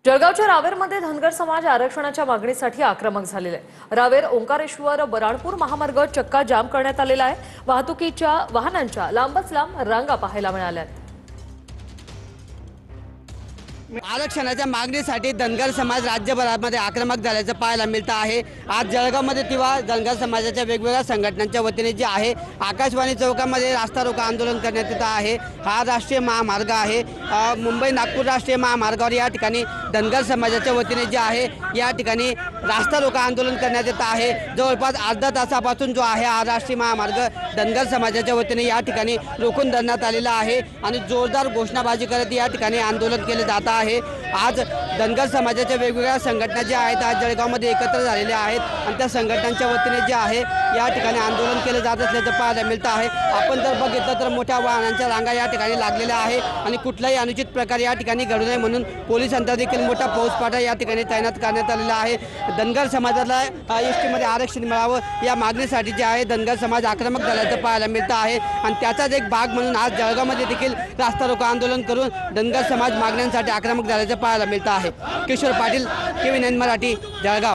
जळगावच्या रावेरमध्ये धनगर समाज आरक्षणाच्या मागणीसाठी आक्रमक झालेला आहे। रावेर ओंकारेश्वर बराणपूर महामार्ग चक्का जाम करण्यात आलेला आहे। वाहतुकीच्या वाहनांच्या लांबच लांब रांगा पाहायला मिळाल्या। आरक्षणाच्या मागणीसाठी धनगर समाज राज्यभरामध्ये आक्रमक झाल्याचं पाहायला मिळतं आहे। आज जळगावमध्ये किंवा धनगर समाजाच्या वेगवेगळ्या संघटनांच्या वतीने जे आहे आकाशवाणी चौकामध्ये रास्ता रोको आंदोलन करण्यात येत आहे। हा राष्ट्रीय महामार्ग आहे, मुंबई नागपूर राष्ट्रीय महामार्गावर या ठिकाणी धनगर समाजाच्या वतीने जे आहे या ठिकाणी रास्ता रोको आंदोलन करण्यात येत आहे। जवळपास अर्धा तासापासून जो आहे हा राष्ट्रीय महामार्ग धनगर समाजाच्या वतीने या ठिकाणी रोखून धरण्यात आलेला आहे आणि जोरदार घोषणाबाजी करत या ठिकाणी आंदोलन केले जात आहे। आज धनगर समाजाच्या वेगवेगळ्या संघटना ज्या आहेत आज जळगावमध्ये एकत्र झालेल्या आहेत आणि त्या संघटनांच्या वतीने जे आहे या ठिकाणी आंदोलन केले जात असल्याचं पाहायला मिळतं आहे। आपण जर बघितलं तर मोठ्या वाहनांच्या रांगा या ठिकाणी लागलेल्या आहे आणि कुठलाही अनुचित प्रकार या ठिकाणी घडू नये म्हणून पोलिसांचा देखील मोठा फौजफाटा या ठिकाणी तैनात करण्यात आलेला आहे। धनगर समाजाला एसटीमध्ये आरक्षण मिळावं या मागणीसाठी जे आहे धनगर समाज आक्रमक झाल्याचं पाहायला मिळतं आहे आणि त्याचाच एक भाग म्हणून आज जळगावमध्ये देखील रास्ता रोको आंदोलन करून धनगर समाज मागण्यांसाठी आक्रमक झाल्याचं पाहायला मिळतं आहे। किशोर पाटील, KV9 मराठी, जळगाव।